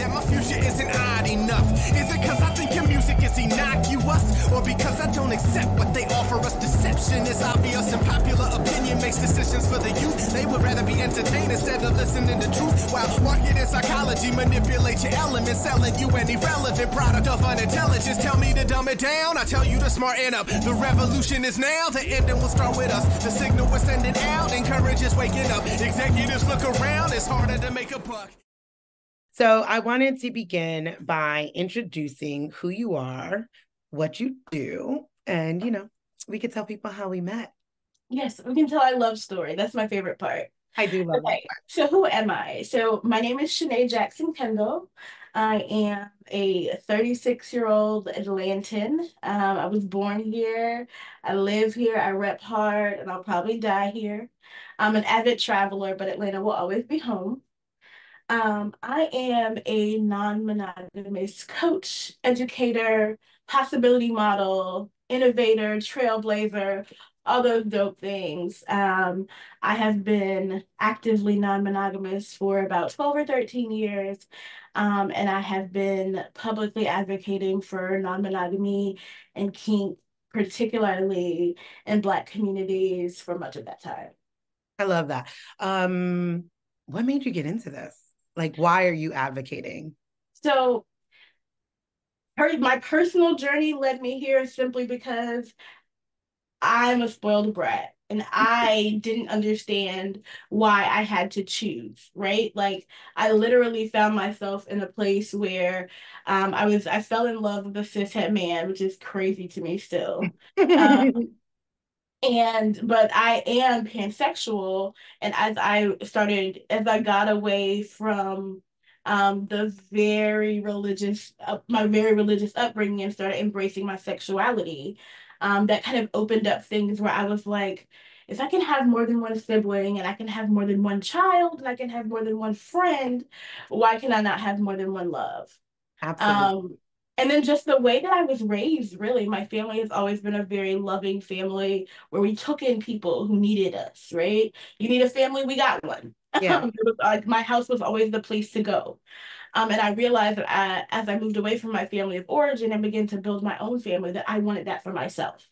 that my future isn't odd enough? Is it cause I think your music is innocuous? Or because I don't accept what they offer us? Deception is obvious and popular opinion makes decisions for the youth. They would rather be entertained instead of listening to truth. While market and psychology manipulate your elements, selling you an irrelevant product of unintelligence. Tell me to dumb it down, I tell you to smarten up. The revolution is now, the ending will start with us. The signal we're sending out encourages waking up. Executives look around, it's harder to make a buck. So I wanted to begin by introducing who you are, what you do, and, we could tell people how we met. Yes, we can tell our love story. That's my favorite part. I do love that part. So who am I? So my name is Chaneé Jackson Kendall. I am a 36-year-old Atlantan. I was born here. I live here. I rep hard, and I'll probably die here. I'm an avid traveler, but Atlanta will always be home. I am a non-monogamous coach, educator, possibility model, innovator, trailblazer, all those dope things. I have been actively non-monogamous for about 12 or 13 years, and I have been publicly advocating for non-monogamy and kink, particularly in Black communities, for much of that time. I love that. What made you get into this? Like, why are you advocating? So my personal journey led me here simply because I'm a spoiled brat and I didn't understand why I had to choose, right? Like I literally found myself in a place where I fell in love with a cishet man, which is crazy to me still. But I am pansexual, and as I got away from the my very religious upbringing and started embracing my sexuality, that kind of opened up things where I was like, if I can have more than one sibling and I can have more than one child and I can have more than one friend, why can I not have more than one love? Absolutely. And then just the way that I was raised, really, my family has always been a very loving family where we took in people who needed us, right? You need a family, we got one. Yeah. It was, my house was always the place to go. And I realized that as I moved away from my family of origin and began to build my own family, that I wanted that for myself.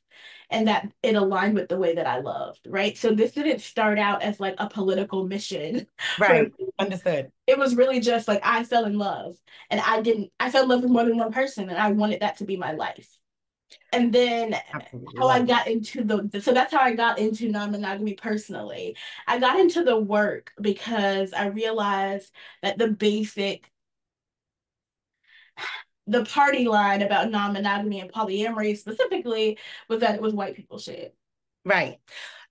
And that it aligned with the way that I loved, right? So this didn't start out as like a political mission. Right. Understood. It was really just like I fell in love and I fell in love with more than one person and I wanted that to be my life. And then how I got into so that's how I got into non-monogamy personally. I got into the work because I realized that the party line about non-monogamy and polyamory specifically was that it was white people shit. Right.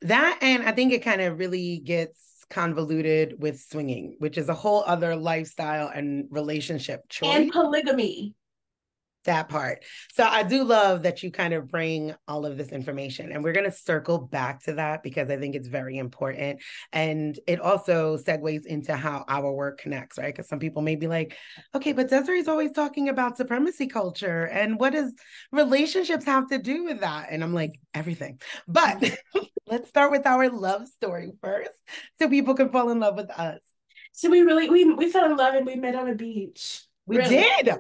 That, and I think it kind of really gets convoluted with swinging, which is a whole other lifestyle and relationship choice. And polygamy. That part. So I do love that you kind of bring all of this information, and we're going to circle back to that because I think it's very important. And it also segues into how our work connects, right? Because some people may be like, okay, but Desiree's always talking about supremacy culture. And what does relationships have to do with that? And I'm like, everything. But let's start with our love story first so people can fall in love with us. So we fell in love and we met on a beach. We did.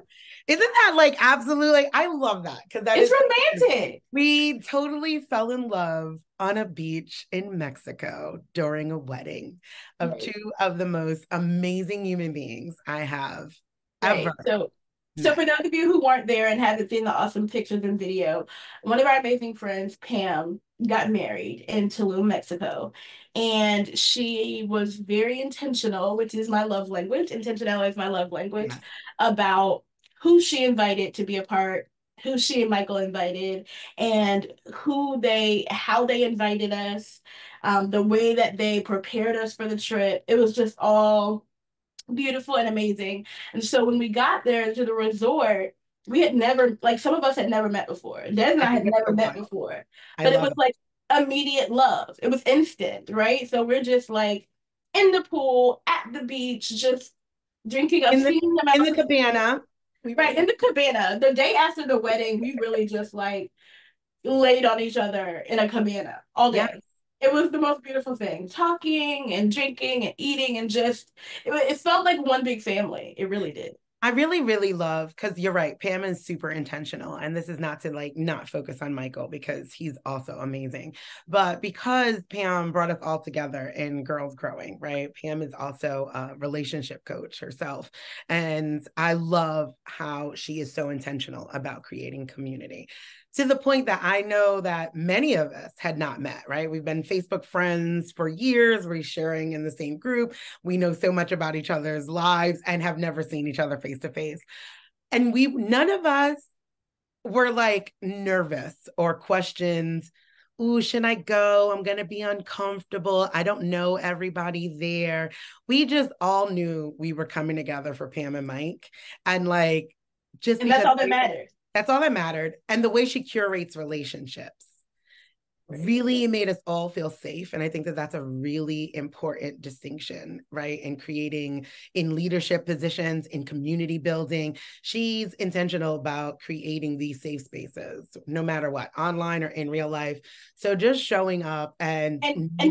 Isn't that like absolutely? I love that because it's romantic. We totally fell in love on a beach in Mexico during a wedding of two of the most amazing human beings I have ever. So for those of you who weren't there and haven't seen the awesome pictures and video, one of our amazing friends, Pam, got married in Tulum, Mexico. And she was very intentional, which is my love language. Intentionality is my love language, about who she invited to be a part, who she and Michael invited, and how they invited us, the way that they prepared us for the trip. It was just all beautiful and amazing. And so when we got there to the resort, we had never, like some of us had never met before. Des and I had never met before. But it was like immediate love. It was instant, right? So we're just like in the pool, at the beach, just drinking a in the cabana. Right, in the cabana. The day after the wedding, we really just like laid on each other in a cabana all day. Yes. It was the most beautiful thing. Talking and drinking and eating and just, it felt like one big family. It really did. I really, really love, because you're right, Pam is super intentional. And this is not to like not focus on Michael because he's also amazing. But because Pam brought us all together in Girls Growing, right? Pam is also a relationship coach herself. And I love how she is so intentional about creating community, to the point that I know that many of us had not met, right? We've been Facebook friends for years. We're sharing in the same group. We know so much about each other's lives and have never seen each other face to face. And none of us were like nervous or questions. Ooh, should I go? I'm going to be uncomfortable. I don't know everybody there. We just all knew we were coming together for Pam and Mike. And like, just And because that's all that matters. that's all that mattered. And the way she curates relationships really made us all feel safe. And I think that that's a really important distinction, right? In creating, in leadership positions, in community building. She's intentional about creating these safe spaces, no matter what, online or in real life. So just showing up and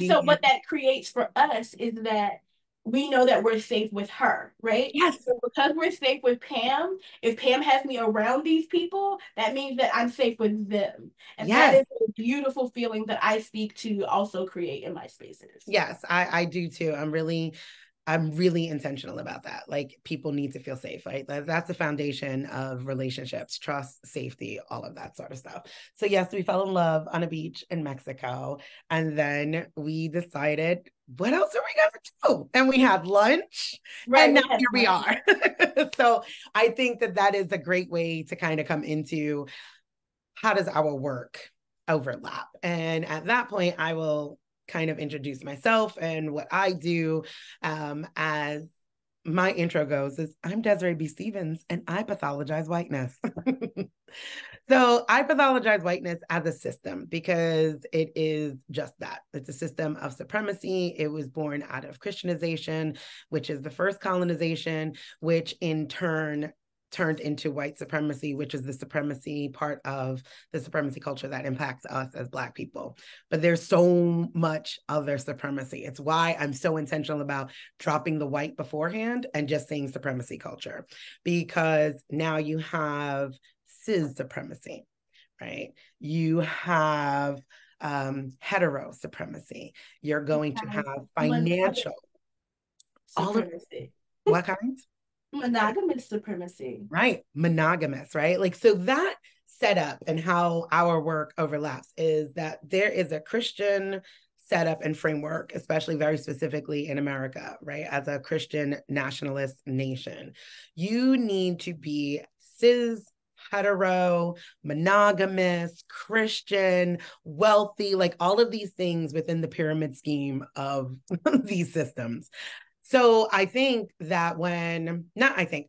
so what that creates for us is that we know that we're safe with her, right? Yes. So because we're safe with Pam, if Pam has me around these people, that means that I'm safe with them. And yes. That is a beautiful feeling that I seek to also create in my spaces. Yes, I do too. I'm really intentional about that. Like, people need to feel safe, right? That's the foundation of relationships, trust, safety, all of that sort of stuff. So yes, we fell in love on a beach in Mexico. And then we decided, what else are we going to do? And we had lunch. Right, and now here we are. So I think that is a great way to kind of come into, how does our work overlap? And at that point, I will kind of introduce myself and what I do. As my intro goes, is I'm Desireé B. Stevens, and I pathologize whiteness. So I pathologize whiteness as a system because it is just that. It's a system of supremacy. It was born out of Christianization, which is the first colonization, which in turn turned into white supremacy, which is the supremacy part of the supremacy culture that impacts us as Black people. But there's so much other supremacy. It's why I'm so intentional about dropping the white beforehand and just saying supremacy culture, because now you have cis supremacy, right? You have hetero supremacy. You're going to have financial, supremacy. What kind? Monogamous supremacy. Right. Monogamous, right? Like, so that setup and how our work overlaps is that there is a Christian setup and framework, especially very specifically in America, right? As a Christian nationalist nation, you need to be cis, hetero, monogamous, Christian, wealthy, like all of these things within the pyramid scheme of these systems. So I think that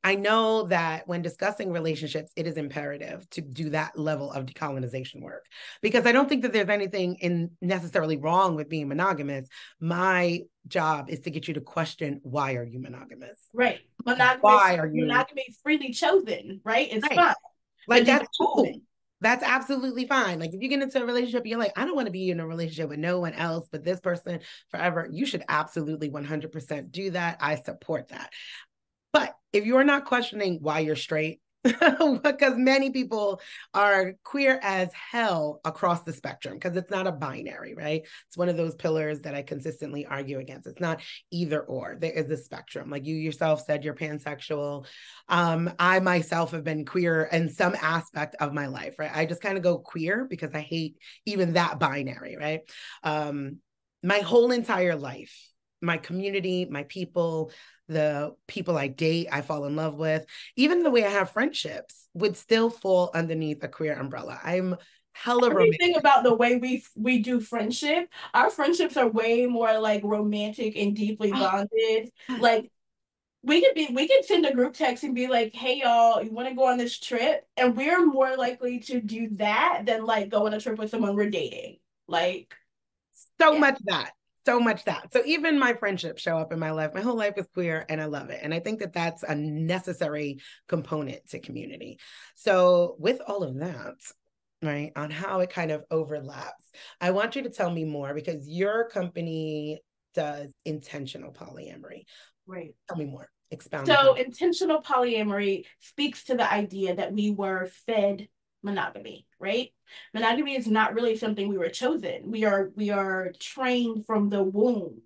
I know that when discussing relationships, it is imperative to do that level of decolonization work, because I don't think that there's anything necessarily wrong with being monogamous. My job is to get you to question, why are you monogamous? Right. Monogamy is freely chosen, right? It's fine. Like, that's cool. That's absolutely fine. Like, if you get into a relationship, you're like, I don't want to be in a relationship with no one else but this person forever. You should absolutely 100% do that. I support that. But if you're not questioning why you're straight, because many people are queer as hell across the spectrum, because it's not a binary, right? It's one of those pillars that I consistently argue against. It's not either or. There is a spectrum. Like you yourself said, you're pansexual. I myself have been queer in some aspect of my life, right? I just kind of go queer because I hate even that binary, right? My whole entire life, my community, my people, the people I date, I fall in love with, even the way I have friendships would still fall underneath a queer umbrella. I'm hella romantic. Everything about the way we do friendship, our friendships are way more like romantic and deeply bonded. Like we can send a group text and be like, hey y'all, you want to go on this trip? And we're more likely to do that than like go on a trip with someone we're dating. Like so much that. So even my friendships show up in my life. My whole life is queer and I love it. And I think that that's a necessary component to community. So with all of that, right, on how it kind of overlaps, I want you to tell me more, because your company does intentional polyamory. Right. Tell me more. Expound So upon. intentional polyamory speaks to the idea that we were fed monogamy, right? Monogamy is not really something we were chosen. We are trained from the womb.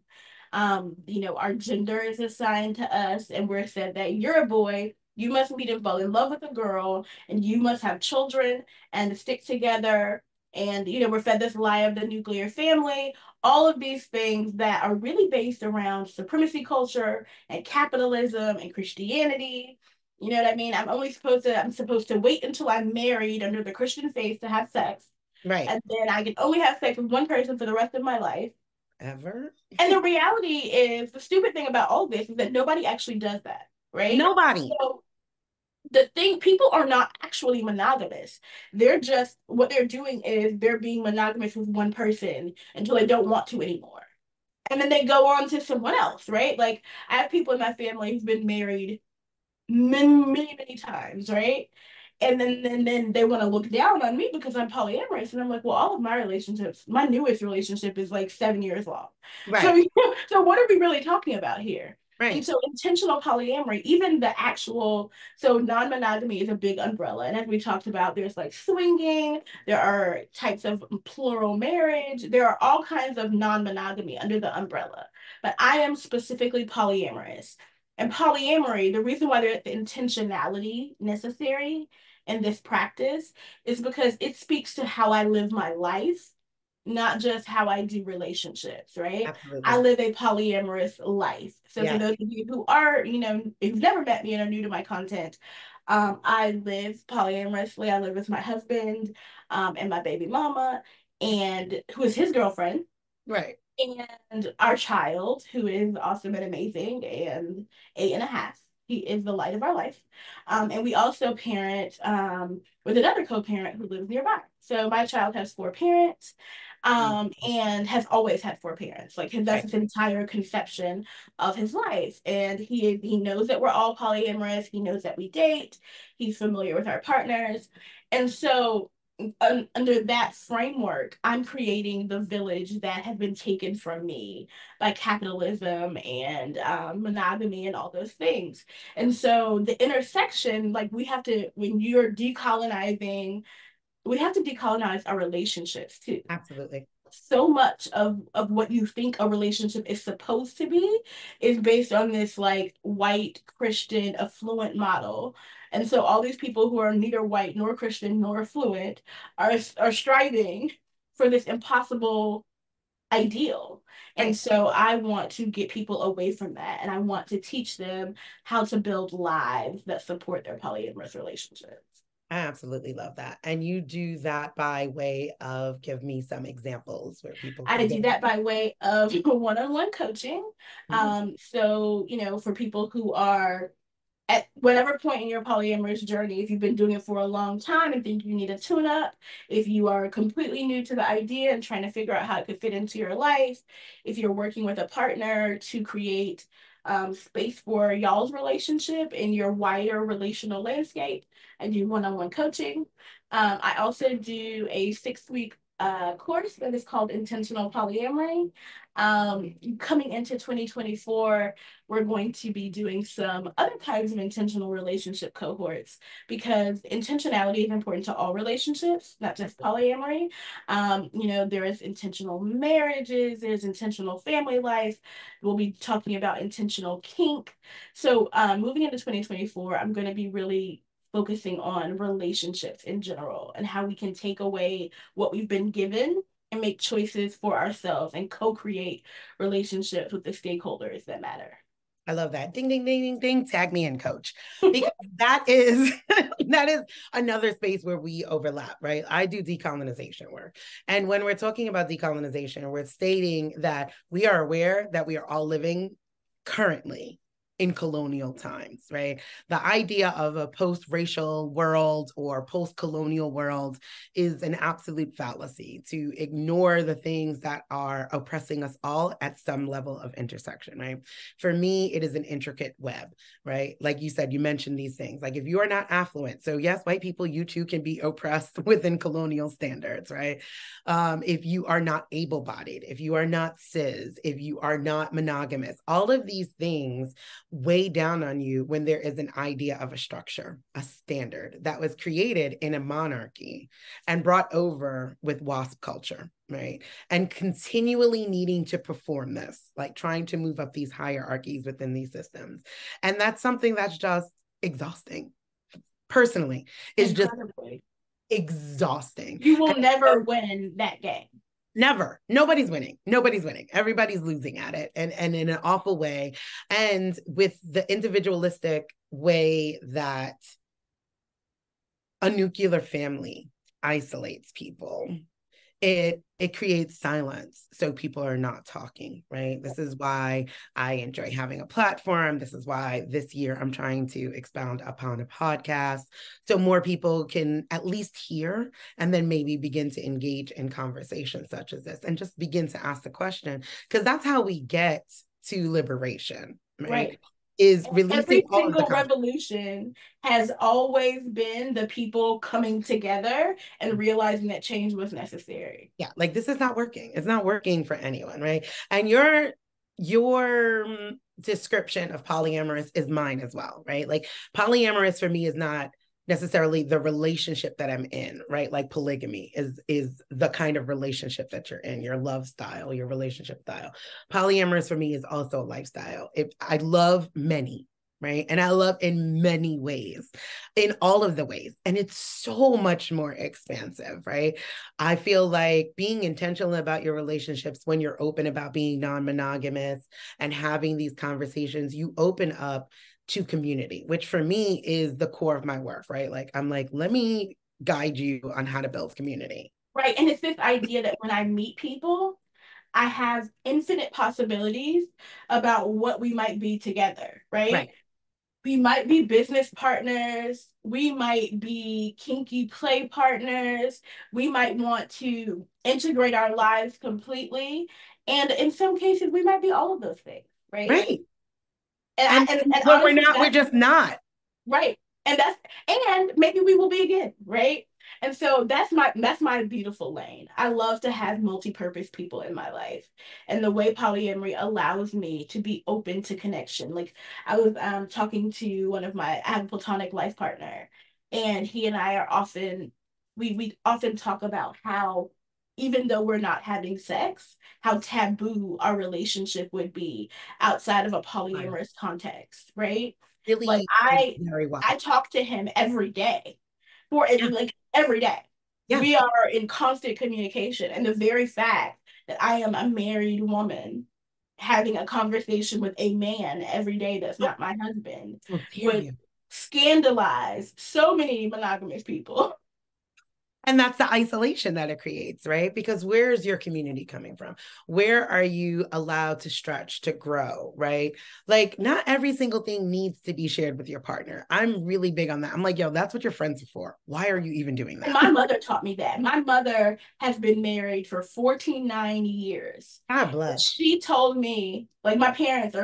Our gender is assigned to us, and we're said that you're a boy, you must meet and fall in love with a girl, and you must have children and stick together. And we're fed this lie of the nuclear family, all of these things that are really based around supremacy culture and capitalism and Christianity. You know what I mean? I'm supposed to wait until I'm married under the Christian faith to have sex. Right. And then I can only have sex with one person for the rest of my life. Ever? And the reality is, the stupid thing about all this is that nobody actually does that, right? Nobody. So the thing, people are not actually monogamous. What they're doing is they're being monogamous with one person until they don't want to anymore. And then they go on to someone else, right? Like, I have people in my family who've been married many times, right? And then they want to look down on me because I'm polyamorous, and I'm like, well, all of my relationships, my newest relationship is like 7 years long. So, Right. so what are we really talking about here? And Right. so intentional polyamory, even the actual, so non-monogamy is a big umbrella. And as we talked about, there's like swinging, there are types of plural marriage, there are all kinds of non-monogamy under the umbrella. But I am specifically polyamorous. And polyamory, the reason why there's intentionality necessary in this practice is because it speaks to how I live my life, not just how I do relationships, right? I Absolutely. live a polyamorous life. So for Yes. those of you who are, who've never met me and are new to my content, I live polyamorously. I live with my husband, and my baby mama, and who is his girlfriend, Right. and our child, who is awesome and amazing and 8.5. He is the light of our life. And we also parent with another co-parent who lives nearby. So my child has 4 parents, and has always had 4 parents. Like, that's Right. his entire conception of his life. And he knows that we're all polyamorous. He knows that we date. He's familiar with our partners. And so under that framework, I'm creating the village that has been taken from me by capitalism and monogamy and all those things. And so the intersection, like, when you're decolonizing, we have to decolonize our relationships too. Absolutely. So much of what you think a relationship is supposed to be is based on this like white Christian affluent model. And so all these people who are neither white nor Christian nor affluent are striving for this impossible ideal. And Right. so I want to get people away from that, and I want to teach them how to build lives that support their polyamorous relationships. I absolutely love that. And you do that by way of give me some examples where people can I go. do that by way of one-on-one coaching. Mhm. So, for people who are at whatever point in your polyamorous journey, if you've been doing it for a long time and think you need a tune up, if you are completely new to the idea and trying to figure out how it could fit into your life, if you're working with a partner to create space for y'all's relationship in your wider relational landscape, I do one-on-one coaching. I also do a 6-week course that is called Intentional Polyamory. Coming into 2024, we're going to be doing some other kinds of intentional relationship cohorts, because intentionality is important to all relationships, not just polyamory. There is intentional marriages, there's intentional family life. We'll be talking about intentional kink. So moving into 2024, I'm going to be really focusing on relationships in general and how we can take away what we've been given and make choices for ourselves and co-create relationships with the stakeholders that matter. I love that. Ding, ding, ding, ding, ding. Tag me in, coach. Because that is that is another space where we overlap, right? I do decolonization work. And when we're talking about decolonization, we're stating that we are aware that we are all living currently in colonial times, right? The idea of a post-racial world or post-colonial world is an absolute fallacy to ignore the things that are oppressing us all at some level of intersection, right? For me, it is an intricate web, right? Like you said, you mentioned these things. Like, if you are not affluent, so yes, white people, you too can be oppressed within colonial standards, right? If you are not able-bodied, if you are not cis, if you are not monogamous, all of these things weigh down on you when there is an idea of a structure, a standard that was created in a monarchy and brought over with WASP culture, right? And continually needing to perform this, like trying to move up these hierarchies within these systems. And that's something that's just exhausting. Personally, is just exhausting. You will never win that game. Never. Nobody's winning. Nobody's winning. Everybody's losing at it, and in an awful way. And with the individualistic way that a nuclear family isolates people, it creates silence, so people are not talking, right? This is why I enjoy having a platform. This is why this year I'm trying to expound upon a podcast so more people can at least hear and then maybe begin to engage in conversations such as this and just begin to ask the question, because that's how we get to liberation, right? Is releasing every single revolution has always been the people coming together and realizing that change was necessary. Yeah, like this is not working. It's not working for anyone, right? And your description of polyamorous is mine as well, right? Like polyamorous for me is not necessarily the relationship that I'm in, right? Like polygamy is the kind of relationship that you're in, your love style, your relationship style. Polyamorous for me is also a lifestyle. I love many, right? And I love in many ways, in all of the ways. And it's so much more expansive, right? I feel like being intentional about your relationships when you're open about being non-monogamous and having these conversations, you open up to community, which for me is the core of my work, right? Like, I'm like, let me guide you on how to build community. Right. And it's this idea that when I meet people, I have infinite possibilities about what we might be together, right? We might be business partners. We might be kinky play partners. We might want to integrate our lives completely. And in some cases, we might be all of those things, right? Right. And but honestly, we're not, we're just not. Right. And maybe we will be again, right? And so that's my beautiful lane. I love to have multi-purpose people in my life. And the way polyamory allows me to be open to connection. Like I was talking to I have a platonic life partner, and he and I are often, we often talk about how even though we're not having sex, how taboo our relationship would be outside of a polyamorous context, right? Really, like very well. I talk to him every day like every day. Yeah. We are in constant communication. And the very fact that I am a married woman having a conversation with a man every day that's not my husband would scandalize so many monogamous people. And that's the isolation that it creates, right? Because where's your community coming from? Where are you allowed to stretch, to grow, right? Like, not every single thing needs to be shared with your partner. I'm really big on that. I'm like, yo, that's what your friends are for. Why are you even doing that? And my mother taught me that. My mother has been married for 49 years. God bless. She told me, like, my parents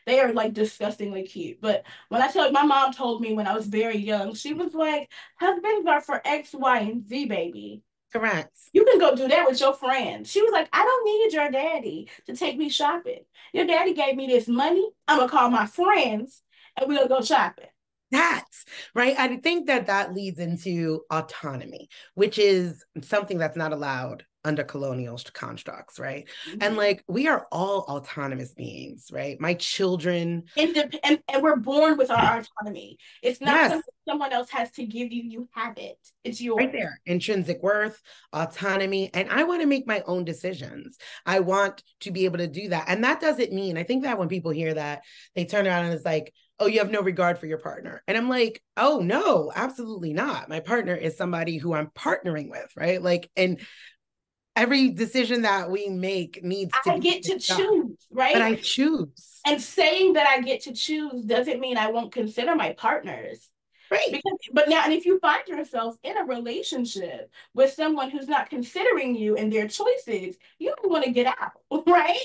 they are like disgustingly cute. But when I tell you, my mom told me when I was very young, she was like, husbands are for X, Y, and Z, baby. Correct. You can go do that with your friends. She was like, I don't need your daddy to take me shopping. Your daddy gave me this money. I'm going to call my friends and we're going to go shopping. That's right. I think that leads into autonomy, which is something that's not allowed under colonial constructs, right? Mm-hmm. And like, we are all autonomous beings, right? My children. And we're born with our autonomy. It's not something someone else has to give you. You have it. It's yours. Right there. Intrinsic worth, autonomy. And I want to make my own decisions. I want to be able to do that. And that doesn't mean, I think that when people hear that, they turn around and it's like, oh, you have no regard for your partner. And I'm like, oh, no, absolutely not. My partner is somebody who I'm partnering with, right? Like, and every decision that we make needs to I get to choose, right? But I choose. And saying that I get to choose doesn't mean I won't consider my partners. Right. But now, and if you find yourself in a relationship with someone who's not considering you and their choices, you don't want to get out, right?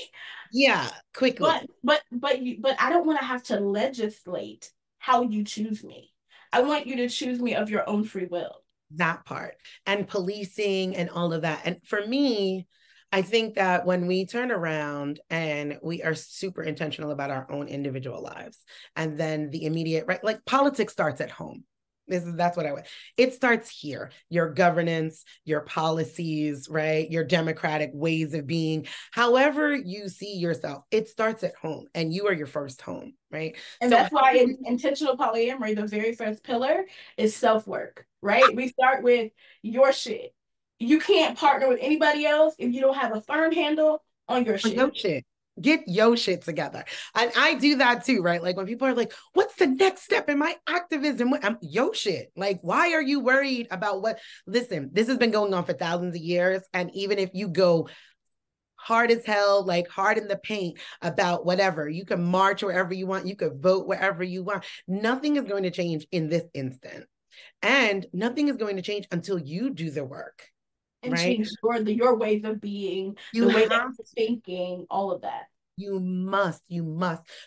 Yeah, quickly. But I don't want to have to legislate how you choose me. I want you to choose me of your own free will. That part, and policing and all of that. And for me, I think that when we turn around and we are super intentional about our own individual lives, and then the immediate, right, like politics starts at home. That's what I would. It starts here. Your governance, your policies, right? Your democratic ways of being, however you see yourself, it starts at home, and you are your first home, right? And So that's why in intentional polyamory, the very first pillar is self-work, right? We start with your shit. You can't partner with anybody else if you don't have a firm handle on your shit. your shit. Get your shit together. And I do that too, right? Like when people are like, what's the next step in my activism? I'm yo shit. Like, why are you worried about what? Listen, this has been going on for thousands of years. And even if you go hard as hell, like hard in the paint about whatever, you can march wherever you want, you could vote wherever you want. Nothing is going to change in this instant. And nothing is going to change until you do the work. And right? change your ways of being, You the way have that you're thinking, all of that. You must,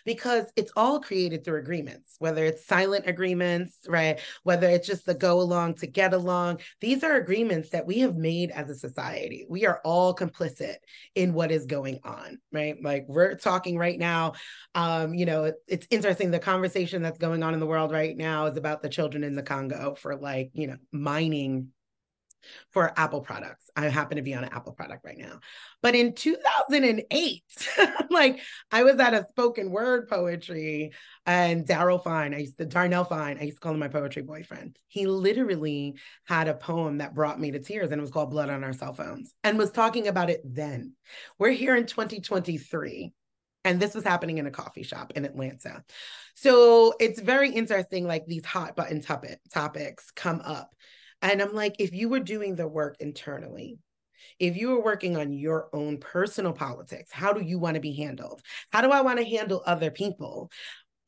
because it's all created through agreements, whether it's silent agreements, right? Whether it's just the go along to get along. These are agreements that we have made as a society. We are all complicit in what is going on, right? Like we're talking right now. It's interesting. The conversation that's going on in the world right now is about the children in the Congo for mining for Apple products. I happen to be on an Apple product right now. But in 2008, like I was at a spoken word poetry, and Darnell Fine, I used to call him my poetry boyfriend. He literally had a poem that brought me to tears, and it was called Blood on Our Cell Phones, and was talking about it then. We're here in 2023. And this was happening in a coffee shop in Atlanta. So it's very interesting, like these hot button topics come up. And I'm like, if you were doing the work internally, if you were working on your own personal politics, how do you want to be handled? How do I want to handle other people?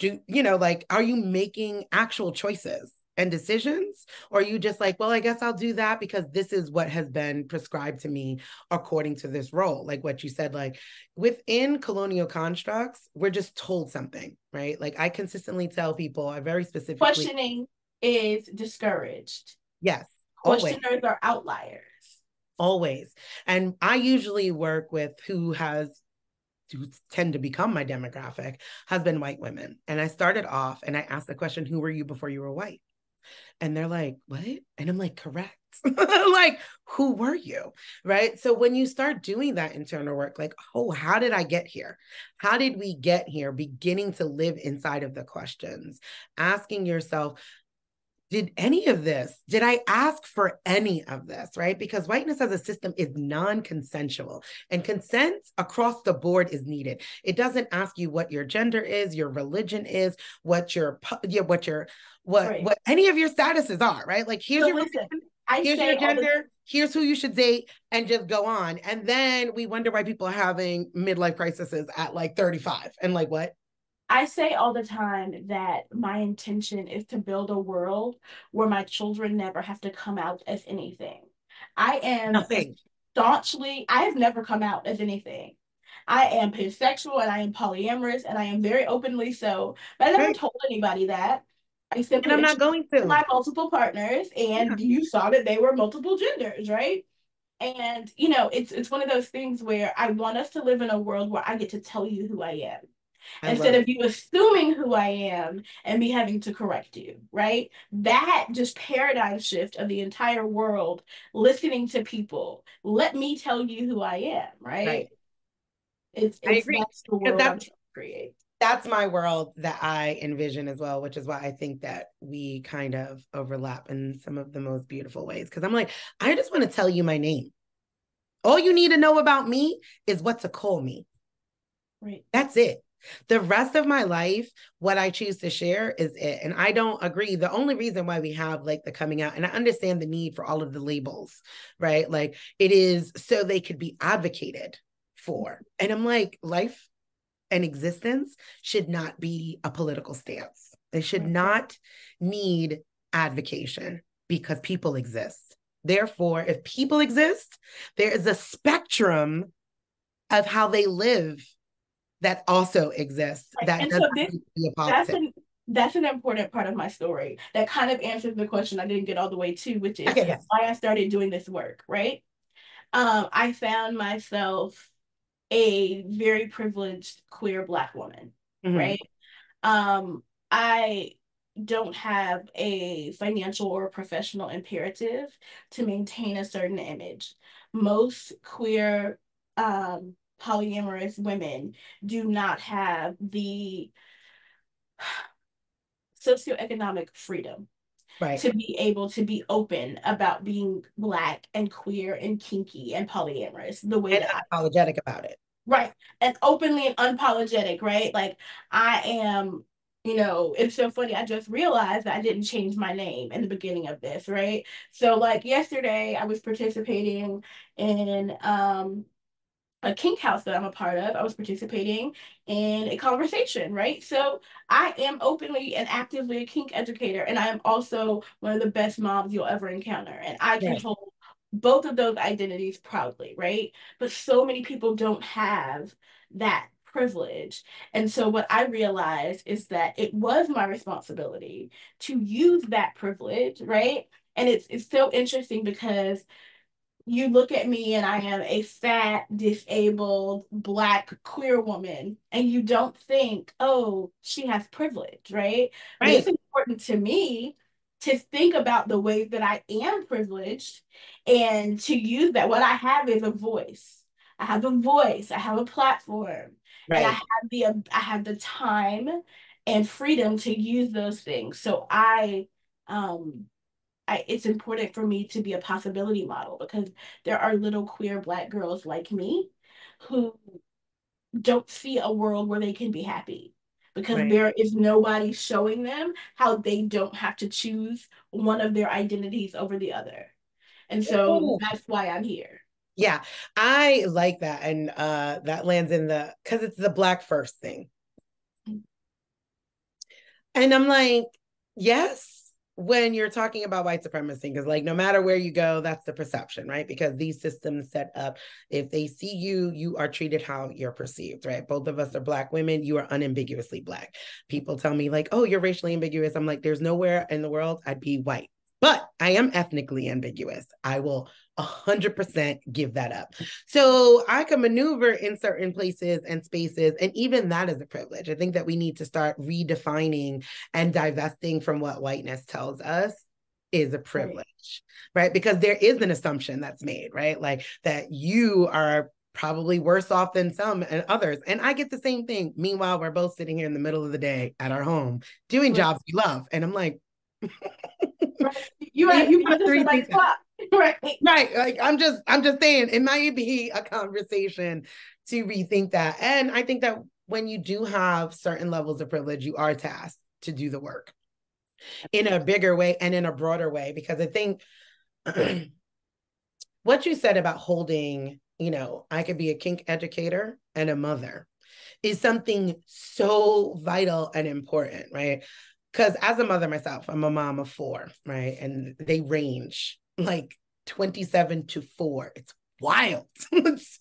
Are you making actual choices and decisions? Or are you just like, well, I guess I'll do that because this is what has been prescribed to me according to this role. Like what you said, like within colonial constructs, we're just told something, right? Like I consistently tell people, I very specifically. Questioning is discouraged. Yes. Questioners always are outliers. Always. And I usually work with who tend to become my demographic has been white women. And I started off and I asked the question, who were you before you were white? And they're like, what? And I'm like, correct. Like, who were you? Right. So when you start doing that internal work, like, oh, how did I get here? How did we get here? Beginning to live inside of the questions, asking yourself, did I ask for any of this, right? Because whiteness as a system is non-consensual, and consent across the board is needed. It doesn't ask you what your gender is, your religion is, what any of your statuses are, right? Like here's your gender, here's who you should date, and just go on. And then we wonder why people are having midlife crises at like 35 and like what? I say all the time that my intention is to build a world where my children never have to come out as anything. I am I have never come out as anything. I am pansexual and I am polyamorous and I am very openly so, but I never told anybody that. I simply I'm not going to my multiple partners, and you saw that they were multiple genders, right? And it's one of those things where I want us to live in a world where I get to tell you who I am. Instead of you assuming who I am and me having to correct you, right? That just paradigm shift of the entire world, listening to people. Let me tell you who I am, right? I agree. That's the world I'm trying to create. That's my world that I envision as well, which is why I think that we kind of overlap in some of the most beautiful ways. Because I'm like, I just want to tell you my name. All you need to know about me is what to call me. Right. That's it. The rest of my life, what I choose to share is it. And I don't agree. The only reason why we have like the coming out, and I understand the need for all of the labels, right? Like it is so they could be advocated for. And I'm like, life and existence should not be a political stance. It should not need advocation because people exist. Therefore, if people exist, there is a spectrum of how they live that also exists. That that's an important part of my story. That kind of answers the question I didn't get all the way to, which is why I started doing this work, right? I found myself a very privileged queer Black woman, Mm-hmm. right? I don't have a financial or professional imperative to maintain a certain image. Most queer polyamorous women do not have the socioeconomic freedom Right. to be able to be open about being Black and queer and kinky and polyamorous the way And that I. unapologetic about it. Right. And openly and unapologetic, right? Like I am, it's so funny. I just realized that I didn't change my name in the beginning of this, right? So like yesterday I was participating in a kink house that I'm a part of. I was participating in a conversation, right? So I am openly and actively a kink educator, and I am also one of the best moms you'll ever encounter. And I can Right. hold both of those identities proudly, right? But so many people don't have that privilege. And so what I realized is that it was my responsibility to use that privilege, right? And it's so interesting because you look at me and I am a fat, disabled, Black queer woman, and you don't think, oh, she has privilege, right? But it's Right. important to me to think about the ways that I am privileged and to use that. What I have is a voice. I have a voice, I have a platform, and Right. I have the time and freedom to use those things. So um it's important for me to be a possibility model because there are little queer Black girls like me who don't see a world where they can be happy because Right. there is nobody showing them how they don't have to choose one of their identities over the other. And so Ooh. that's why I'm here. Yeah, I like that. And that lands in the because it's the Black first thing. And I'm like, yes, when you're talking about white supremacy, because like no matter where you go, that's the perception, right? Because these systems set up, if they see you, you are treated how you're perceived, right? Both of us are Black women, you are unambiguously Black. People tell me, like, oh, you're racially ambiguous. I'm like, there's nowhere in the world I'd be white. But I am ethnically ambiguous. I will 100% give that up. So I can maneuver in certain places and spaces, and even that is a privilege. I think that we need to start redefining and divesting from what whiteness tells us is a Right. privilege, right? Because there is an assumption that's made, right? Like that you are probably worse off than some and others. And I get the same thing. Meanwhile, we're both sitting here in the middle of the day at our home doing Right. jobs we love. And I'm like, Right. we You have punching to somebody's rethink that. clock. Right. Right. Like I'm just saying it might be a conversation to rethink that. And I think that when you do have certain levels of privilege, you are tasked to do the work in a bigger way and in a broader way. Because I think what you said about holding, I could be a kink educator and a mother is something so vital and important, right? Because as a mother myself, I'm a mom of four, right? And they range like 27 to 4. It's wild. It's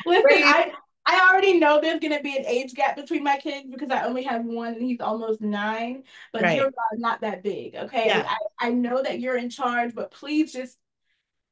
Listen, crazy. I already know there's gonna be an age gap between my kids because I only have one and he's almost 9, but Right. yours are not that big. Okay. Yeah. I know that you're in charge, but please just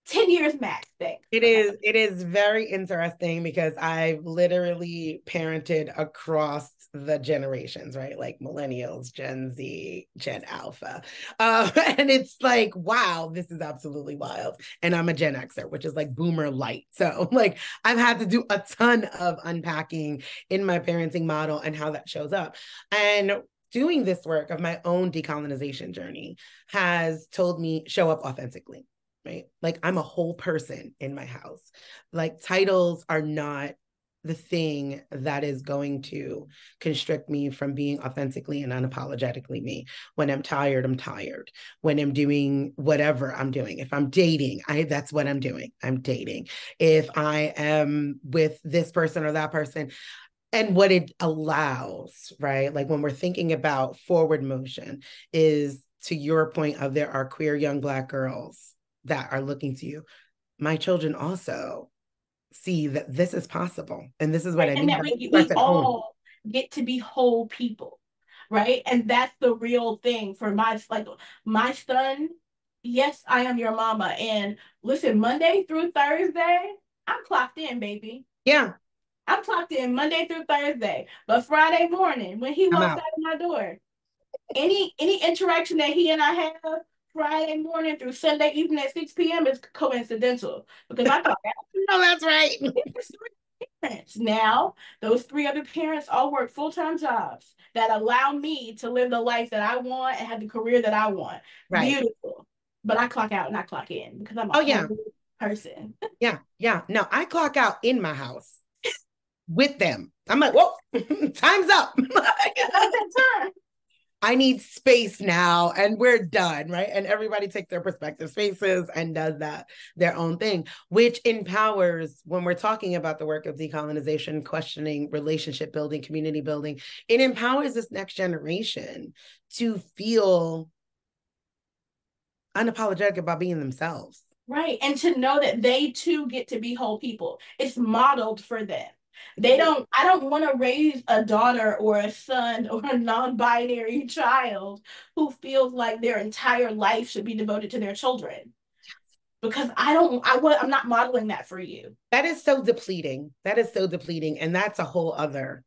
10 years max. Thanks. It Okay. is it is very interesting because I've literally parented across the generations, right? Like millennials, Gen Z, Gen Alpha. And it's like, wow, this is absolutely wild. And I'm a Gen Xer, which is like boomer light. So like I've had to do a ton of unpacking in my parenting model and how that shows up. And doing this work of my own decolonization journey has told me show up authentically, right? Like I'm a whole person in my house. Like titles are not the thing that is going to constrict me from being authentically and unapologetically me. When I'm tired, I'm tired. When I'm doing whatever I'm doing, if I'm dating, that's what I'm doing. I'm dating. If I am with this person or that person, and what it allows, right? Like when we're thinking about forward motion, is to your point of there are queer young Black girls that are looking to you. My children also see that this is possible. And this is what Right. I And mean. that That it we starts at home. all get to be whole people. Right. And that's the real thing for my son yes, I am your mama. And listen, Monday through Thursday, I'm clocked in, baby. Yeah. I'm clocked in Monday through Thursday. But Friday morning, when he I'm walks out. out of my door, any interaction that he and I have Friday morning through Sunday evening at 6 p.m. is coincidental because I clock out. Oh, that's right. There's three parents. Now, those three other parents all work full-time jobs that allow me to live the life that I want and have the career that I want. Right. Beautiful. But I clock out and I clock in because I'm a Oh, yeah. whole person. Yeah. Yeah. No, I clock out in my house with them. I'm like, whoa, time's up. I need space now and we're done, right? And everybody takes their perspective spaces and does that their own thing, which empowers when we're talking about the work of decolonization, questioning, relationship building, community building, it empowers this next generation to feel unapologetic about being themselves. Right. And to know that they too get to be whole people. It's modeled for them. I don't want to raise a daughter or a son or a non-binary child who feels like their entire life should be devoted to their children. Because I'm not modeling that for you. That is so depleting. That is so depleting. And that's a whole other,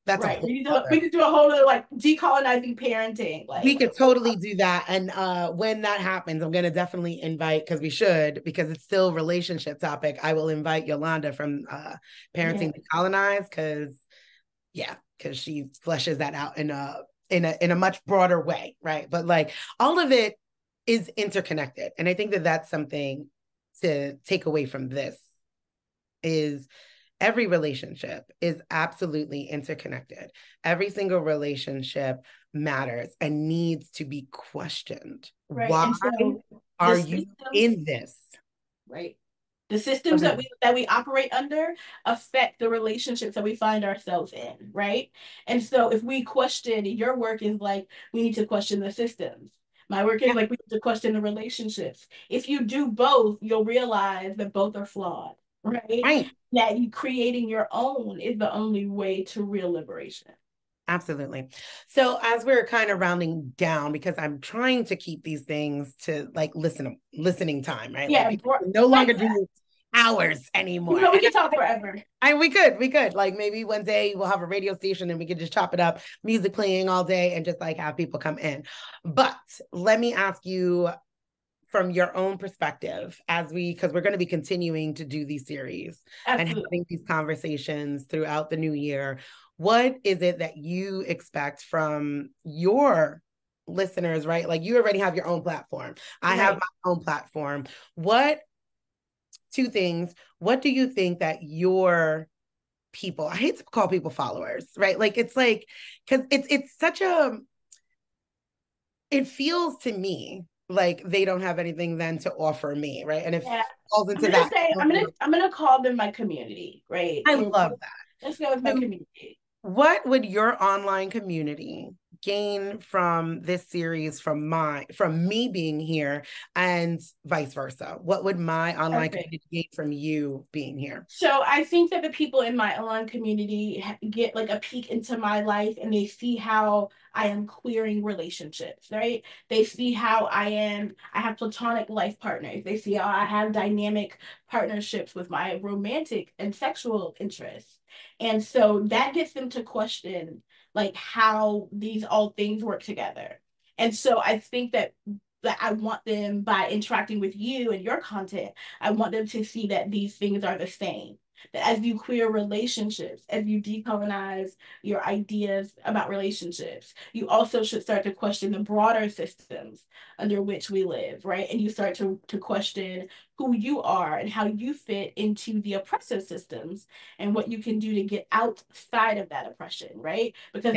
that's right. We need to do a whole other like decolonizing parenting. Like we could totally do that. And when that happens, I'm going to definitely invite, because we should, because it's still a relationship topic. I will invite Yolanda from Parenting Colonized, because she fleshes that out in a much broader way, right? But like all of it is interconnected. And I think that that's something to take away from this is every relationship is absolutely interconnected. Every single relationship matters and needs to be questioned. Right. Why are you in this? Right. The systems that we operate under affect the relationships that we find ourselves in, right? And so if we question, your work is like, we need to question the systems. My work is like, we need to question the relationships. If you do both, you'll realize that both are flawed, right? Right. That you creating your own is the only way to real liberation. Absolutely. So as we're kind of rounding down, because I'm trying to keep these things to like listening time, right? Yeah, like no longer do hours anymore. We can talk forever. We could. Like maybe one day we'll have a radio station and we could just chop it up, music playing all day and just like have people come in. But let me ask you from your own perspective, because we're going to be continuing to do these series and having these conversations throughout the new year. What is it that you expect from your listeners, right? Like you already have your own platform. I have my own platform. Two things. What do you think that your people, I hate to call people followers, right? Like it's like, because it's such it feels to me like they don't have anything then to offer me, right? And it falls into that. I'm gonna call them my community, right? I love that. Let's go with my community. What would your online community gain from this series, from me being here, and vice versa? What would my online community gain from you being here? So I think that the people in my online community get like a peek into my life, and they see how I am queering relationships, right? They see how I have platonic life partners. They see how I have dynamic partnerships with my romantic and sexual interests. And so that gets them to question like how these all things work together. And so I think that I want them, by interacting with you and your content, I want them to see that these things are the same. That as you queer relationships, as you decolonize your ideas about relationships, you also should start to question the broader systems under which we live, right? And you start to question who you are and how you fit into the oppressive systems and what you can do to get outside of that oppression, right? Because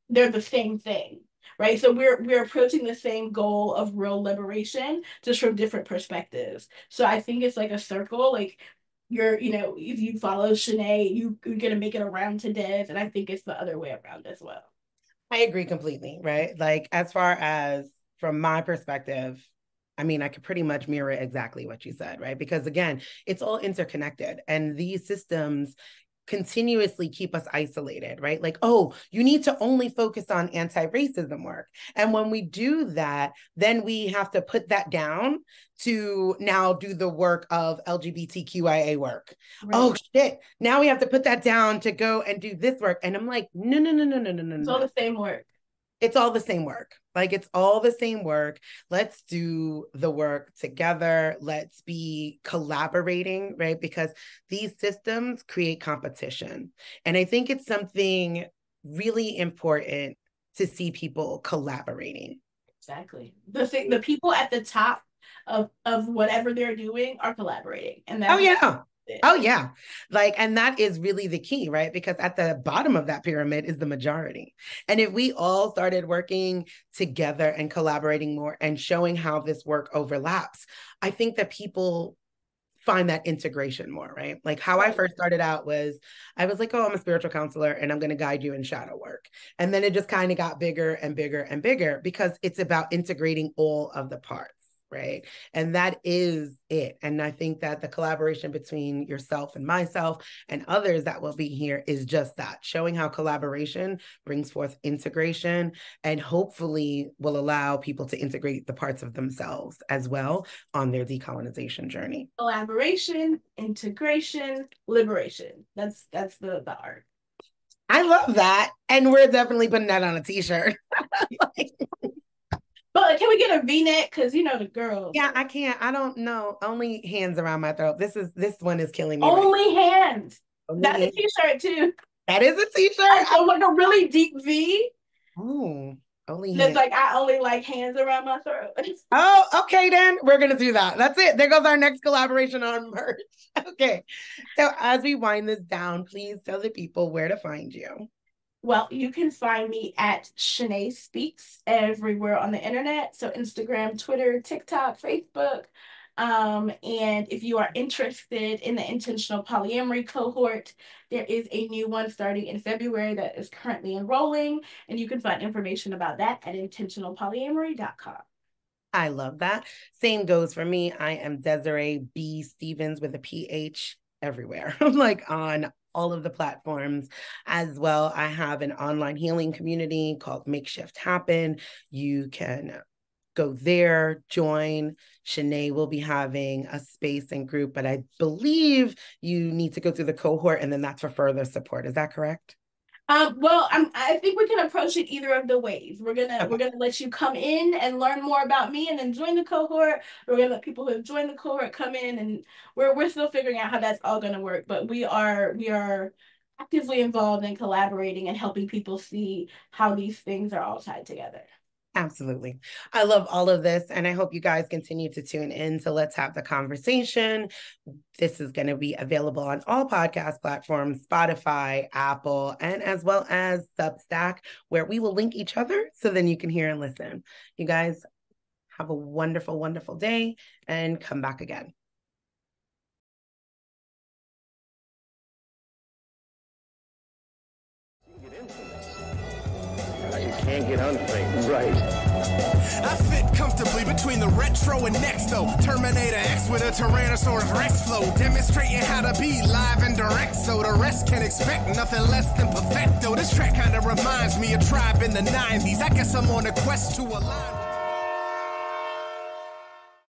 they're the same thing. Right. So we're approaching the same goal of real liberation, just from different perspectives. So I think it's like a circle. Like if you follow Chanee, you're gonna make it around to Des, and I think it's the other way around as well. I agree completely, right? Like as far as from my perspective, I mean, I could pretty much mirror exactly what you said, right? Because again, it's all interconnected, and these systems continuously keep us isolated, right? Like, oh, you need to only focus on anti-racism work. And when we do that, then we have to put that down to now do the work of LGBTQIA work. Right. Oh shit. Now we have to put that down to go and do this work. And I'm like, no. It's all the same work. It's all the same work. Like, it's all the same work. Let's do the work together. Let's be collaborating, right? Because these systems create competition. And I think it's something really important to see people collaborating. Exactly. The people at the top of whatever they're doing are collaborating. And that's Oh, yeah. Like, and that is really the key, right? Because at the bottom of that pyramid is the majority. And if we all started working together and collaborating more and showing how this work overlaps, I think that people find that integration more, right? Like how I first started out was, I was like, oh, I'm a spiritual counselor and I'm going to guide you in shadow work. And then it just kind of got bigger and bigger and bigger because it's about integrating all of the parts. Right. And that is it. And I think that the collaboration between yourself and myself and others that will be here is just that, showing how collaboration brings forth integration and hopefully will allow people to integrate the parts of themselves as well on their decolonization journey. Collaboration, integration, liberation. That's the art. I love that. And we're definitely putting that on a t-shirt. But can we get a V-neck? Because you know the girls. Yeah, I can't. I don't know. Only hands around my throat. This one is killing me. Only hands. That's a t-shirt too. That is a t-shirt. So like a really deep V. Oh, only hands. That's like I only like hands around my throat. Oh, okay, then we're gonna do that. That's it. There goes our next collaboration on merch. Okay. So as we wind this down, please tell the people where to find you. Well, you can find me at Chaneé Speaks everywhere on the internet. So Instagram, Twitter, TikTok, Facebook. And if you are interested in the intentional polyamory cohort, there is a new one starting in February that is currently enrolling. And you can find information about that at intentionalpolyamory.com. I love that. Same goes for me. I am Desireé B. Stevens with a PH everywhere. I'm like on all of the platforms as well. I have an online healing community called Makeshift Happen. You can go there, join. Chanee will be having a space and group, but I believe you need to go through the cohort and then that's for further support. Is that correct? I think we can approach it either of the ways. We're gonna let you come in and learn more about me and then join the cohort. We're gonna let people who have joined the cohort come in, and we're still figuring out how that's all gonna work. But we are actively involved in collaborating and helping people see how these things are all tied together. Absolutely. I love all of this, and I hope you guys continue to tune in. So let's have the conversation. This is going to be available on all podcast platforms, Spotify, Apple, and as well as Substack, where we will link each other so then you can hear and listen. You guys have a wonderful, wonderful day and come back again. You can't get unfazed. Right. I fit comfortably between the retro and next, though. Terminator X with a Tyrannosaurus Rex flow, demonstrating how to be live and direct, so the rest can expect nothing less than perfecto. This track kind of reminds me of Tribe in the 90s. I guess I'm on a quest to align.